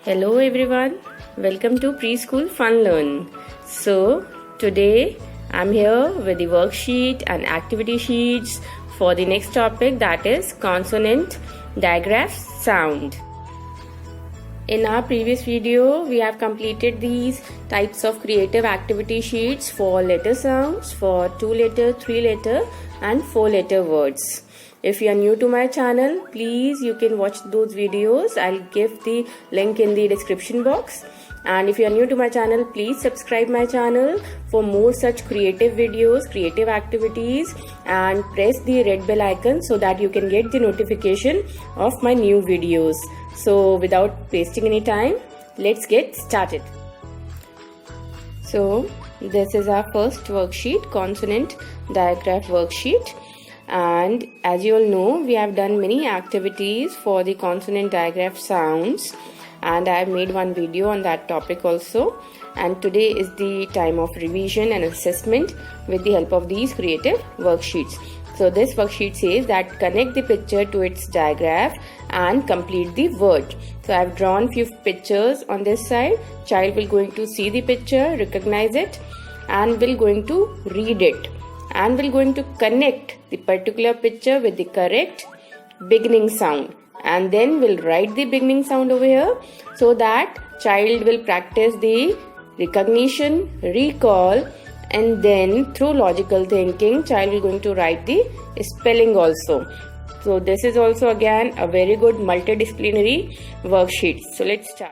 Hello everyone, welcome to Preschool Fun Learn. So today I'm here with the worksheet and activity sheets for the next topic, that is consonant digraph sound. In our previous video, we have completed these types of creative activity sheets for letter sounds, for 2-letter, 3-letter and 4-letter words. If you are new to my channel, please you can watch those videos. I'll give the link in the description box. And if you are new to my channel, please subscribe my channel for more such creative videos, creative activities, and press the red bell icon so that you can get the notification of my new videos. So without wasting any time, let's get started. So this is our first worksheet, consonant digraph worksheet. And as you all know, we have done many activities for the consonant digraph sounds, and I have made one video on that topic also. And today is the time of revision and assessment with the help of these creative worksheets. So this worksheet says that connect the picture to its digraph and complete the word. So I have drawn few pictures on this side. Child will going to see the picture, recognize it, and will going to read it, and will going to connect the particular picture with the correct beginning sound, and then we'll write the beginning sound over here so that child will practice the recognition, recall, and then through logical thinking child will going to write the spelling also. So this is also again a very good multidisciplinary worksheet. So let's start.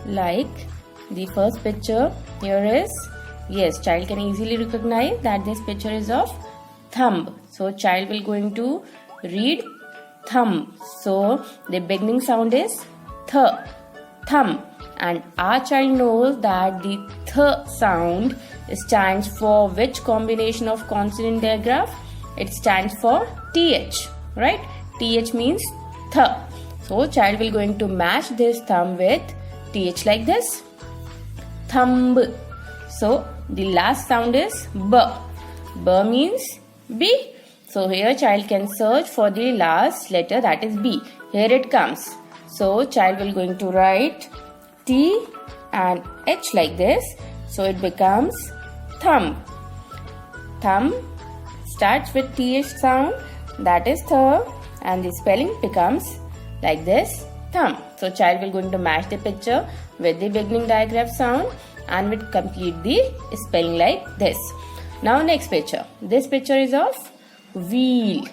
Like the first picture here is, yes, child can easily recognize that this picture is of thumb. So child will going to read thumb. So the beginning sound is th, thumb. And our child knows that the th sound stands for which combination of consonant digraph? It stands for th, right? Th means th. So child will going to match this thumb with th like this, thumb. So the last sound is b. B means B. So here child can search for the last letter, that is B. Here it comes. So child will going to write T and H like this. So it becomes thumb. Thumb starts with TH sound, that is th, and the spelling becomes like this, thumb. So child will going to match the picture with the beginning digraph sound and will complete the spelling like this. Now next picture. This picture is of wheel,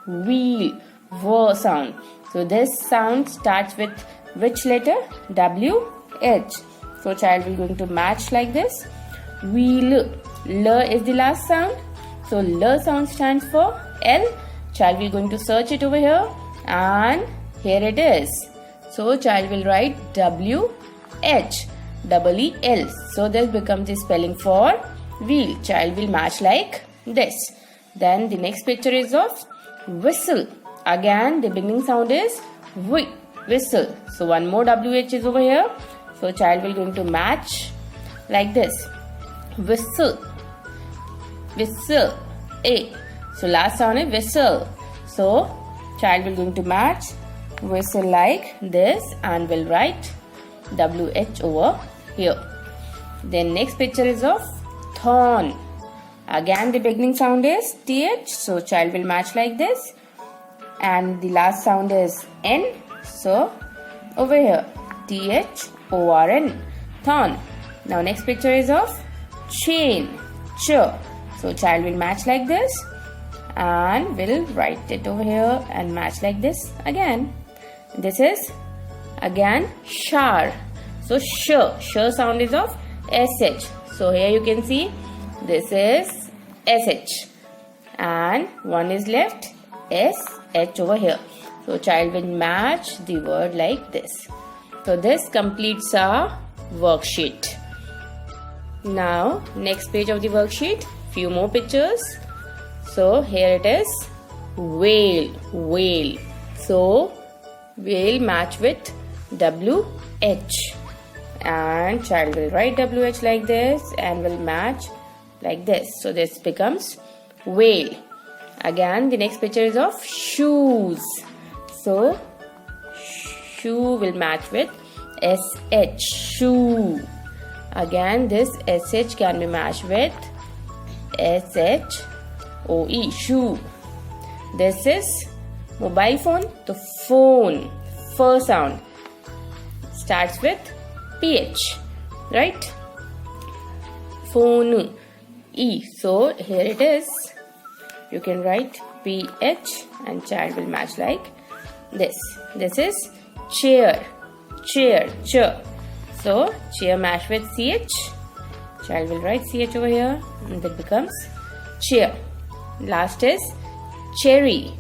wheel, w sound. So this sound starts with which letter? W, H. So child will going to match like this. Wheel, L is the last sound. So L sound stands for L. Child will going to search it over here, and here it is. So child will write W, H. Double E L. So this becomes the spelling for wheel. Child will match like this. Then the next picture is of whistle. Again the beginning sound is W, whistle. So one more WH is over here. So child will going to match like this. Whistle, whistle, A. So last sound is whistle. So child will going to match whistle like this and will write WH over here. Then next picture is of thorn. Again the beginning sound is TH. So child will match like this. And the last sound is N. So over here THORN, thorn. Now next picture is of chain, ch. So child will match like this and will write it over here and match like this again. This is again shar. So sh sound is of sh. So here you can see this is sh and one is left sh over here. So child will match the word like this. So this completes our worksheet. Now next page of the worksheet, few more pictures. So here it is, whale, whale. So whale match with WH, and child will write WH like this and will match like this. So this becomes whale. Again the next picture is of shoes. So shoe will match with SH, shoe. Again, this SH can be matched with SHOE, shoe. This is mobile phone, the phone. First sound starts with PH, right? Phone, E. So here it is. You can write PH and child will match like this. This is chair, chair, chair. So chair match with CH. Child will write CH over here and that becomes chair. Last is cherry,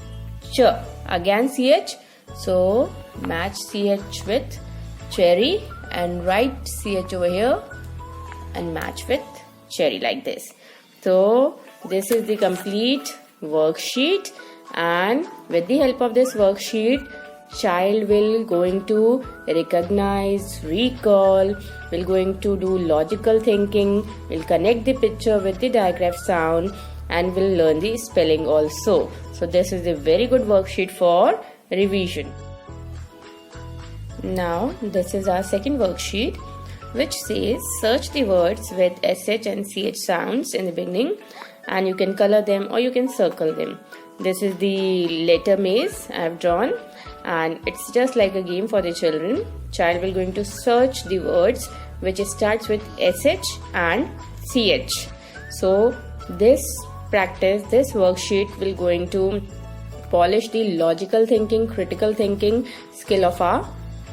ch. Again CH. So match CH with cherry and write CH over here and match with cherry like this. So this is the complete worksheet, and with the help of this worksheet, child will going to recognize, recall, will going to do logical thinking, will connect the picture with the digraph sound, and will learn the spelling also. So this is a very good worksheet for revision. Now this is our second worksheet, which says search the words with SH and CH sounds in the beginning, and you can color them or you can circle them. This is the letter maze I have drawn, and it's just like a game for the children. Child will going to search the words which starts with SH and CH. So this practice, this worksheet will going to polish the logical thinking, critical thinking skill of our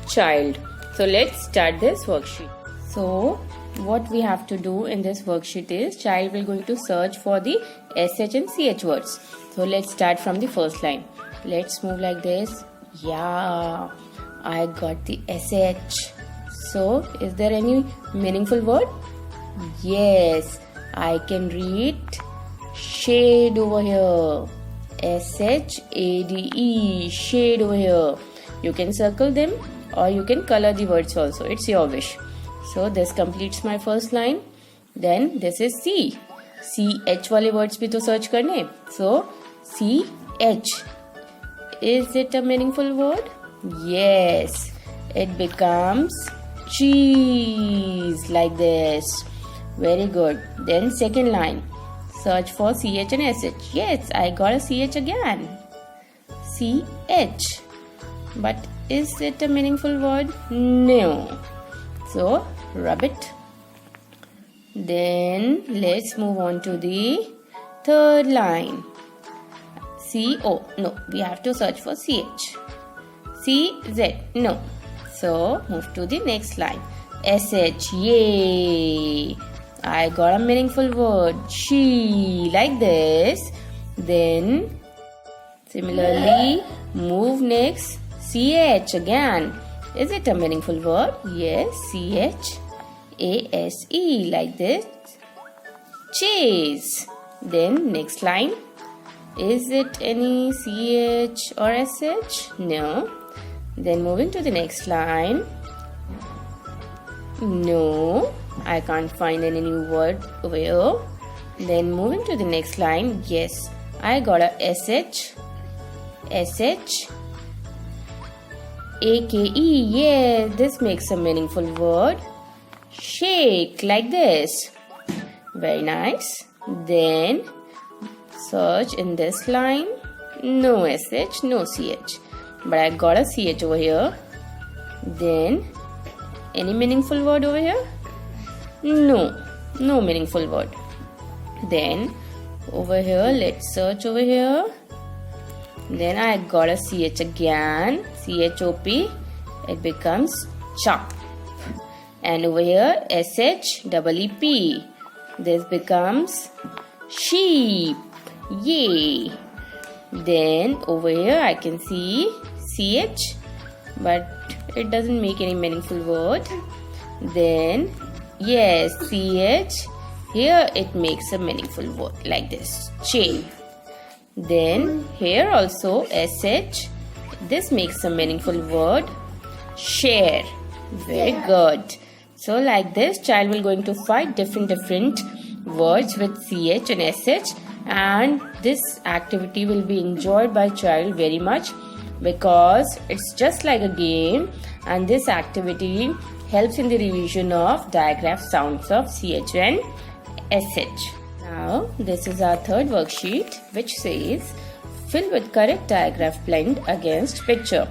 child. So let's start this worksheet. So what we have to do in this worksheet is child will going to search for the SH and CH words. So let's start from the first line. Let's move like this. Yeah, I got the SH. So is there any meaningful word? Yes, I can read shade over here. SHADE, shade over here. You can circle them or you can color the words also. It's your wish. So this completes my first line. Then this is C. CH वाले words भी तो search करने. So CH. Is it a meaningful word? Yes. It becomes cheese like this. Very good. Then second line. Search for CH and SH. Yes, I got a CH again. CH. But is it a meaningful word? No. So rub it. Then let's move on to the third line. CO. No, we have to search for CH. CZ. No. So move to the next line. SH. Yay. I got a meaningful word. She. Like this. Then similarly move next. CH again. Is it a meaningful word? Yes. CHASE. Like this. Chase. Then next line. Is it any CH or SH? No. Then moving to the next line. No. I can't find any new word over here. Then moving to the next line. Yes. I got a SH. SH. AKE. Yeah, this makes a meaningful word. Shake like this. Very nice. Then search in this line. No SH, no CH. But I got a CH over here. Then any meaningful word over here? No, no meaningful word. Then over here, let's search over here. Then I got a CH again. CHOP. It becomes chop. And over here, SHEEP. This becomes sheep. Yay. Then over here I can see CH, but it doesn't make any meaningful word. Then yes, CH. Here it makes a meaningful word like this. Chain. Then here also SH. This makes a meaningful word. Share. Very good. So like this, child will going to find different words with CH and SH, and this activity will be enjoyed by child very much because it's just like a game, and this activity helps in the revision of digraph sounds of CH and SH. Now this is our third worksheet, which says fill with correct digraph blend against picture.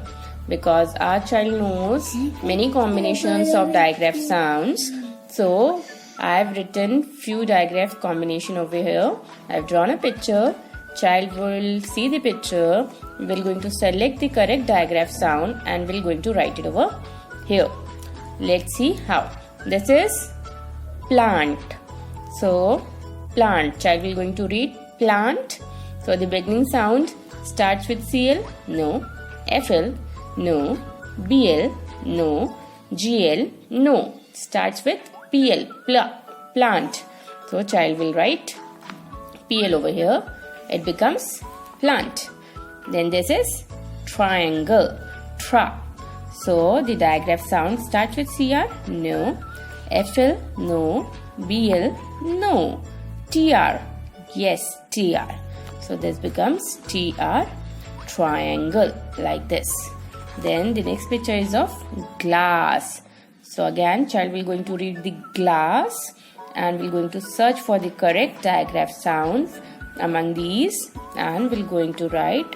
Because our child knows many combinations of digraph sounds, so I have written few digraph combination over here. I have drawn a picture. Child will see the picture. We're going to select the correct digraph sound and we're going to write it over here. Let's see how. This is plant. So plant. Child will going to read plant. So the beginning sound starts with CL. No. FL. No. BL. No. GL. No. Starts with PL. Plant. So child will write PL over here. It becomes plant. Then this is triangle. Tra. So the digraph sound starts with CR. No. FL. No. BL. No. TR. Yes. TR. So this becomes TR. Triangle. Like this. Then the next picture is of glass. So again child will going to read the glass and we're going to search for the correct digraph sounds among these and we're going to write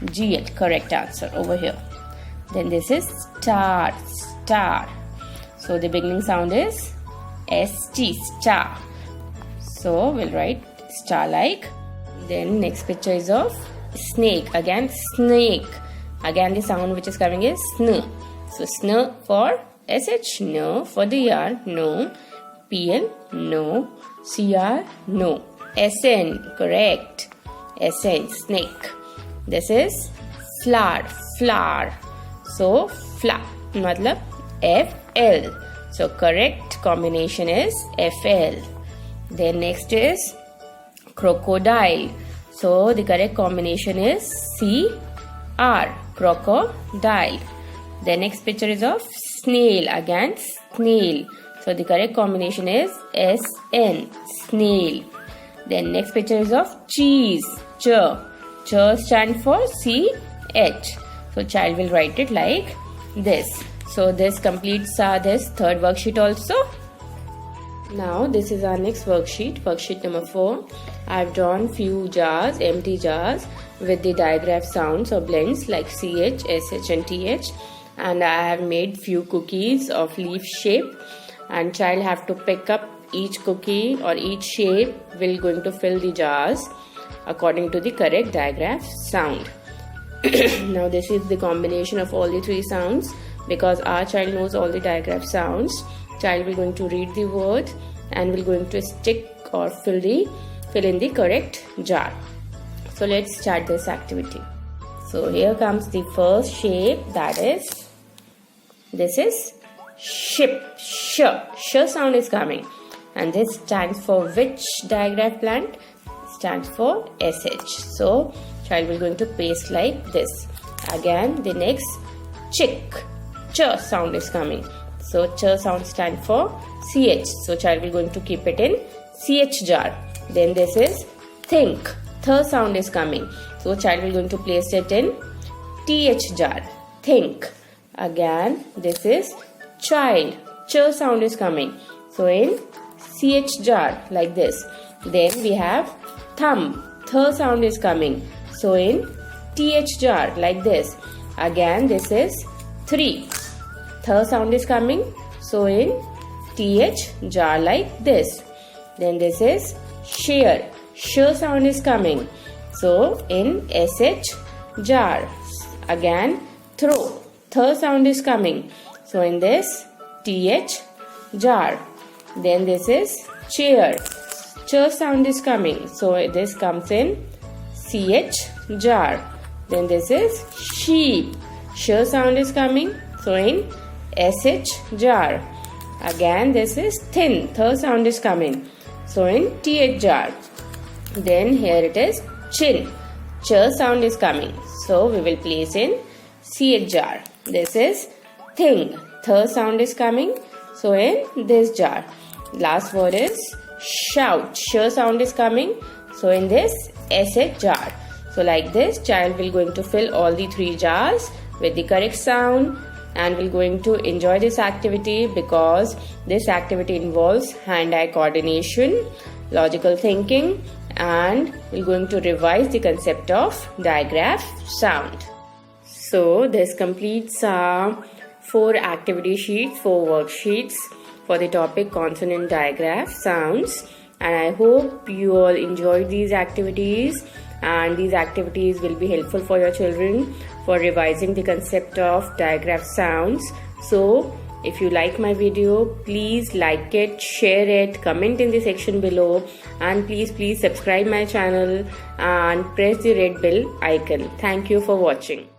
GL, correct answer over here. Then this is star. So the beginning sound is ST, star. So we'll write star like. Then next picture is of snake. Again snake. Again the sound which is coming is sn. So sn for SH, no. For the R, no. PL, no. CR, no. SN, correct. SN, snake. This is flower. So fla, matlab FL. So correct combination is FL. Then next is crocodile. So the correct combination is CR, crocodile. The next picture is of snail. Again snail. So the correct combination is SN, snail. Then next picture is of cheese. Ch stands for CH. So child will write it like this. So this completes this third worksheet also. Now this is our next worksheet, worksheet number 4. I have drawn few jars, empty jars with the digraph sounds or blends like CH, SH and TH. And I have made few cookies of leaf shape, and child have to pick up each cookie or each shape. Will going to fill the jars according to the correct digraph sound. Now this is the combination of all the three sounds. Because our child knows all the digraph sounds, child will going to read the word and will going to stick or fill in the correct jar. So let's start this activity. So here comes the first shape, that is, this is ship. Sh sound is coming, and this stands for which digraph plant? Stands for SH. So child will going to paste like this. Again the next chick. Ch sound is coming. So ch sound stands for CH. So child will going to keep it in CH jar. Then this is think. Th sound is coming. So child will going to place it in TH jar. Think. Again this is child. Ch sound is coming. So in CH jar like this. Then we have thumb. Th sound is coming. So in TH jar like this. Again this is 3. Th sound is coming. So in TH jar like this. Then this is share. Sh sound is coming. So in SH jar. Again throw. Th sound is coming. So in this TH jar. Then this is chair. Ch sound is coming. So this comes in CH jar. Then this is sheep. Sh sound is coming. So in SH jar. Again this is thin. Th sound is coming. So in TH jar. Then here it is chin. Ch sound is coming. So we will place in CH jar. This is thing. Th sound is coming. So in this jar. Last word is shout. Sh sound is coming. So in this SH jar. So like this, child will going to fill all the 3 jars with the correct sound and will going to enjoy this activity because this activity involves hand-eye coordination, logical thinking, and we're going to revise the concept of digraph sound. So this completes our 4 activity sheets, 4 worksheets for the topic consonant digraph sounds, and I hope you all enjoyed these activities, and these activities will be helpful for your children for revising the concept of digraph sounds. So if you like my video, please like it, share it, comment in the section below, and please subscribe my channel and press the red bell icon. Thank you for watching.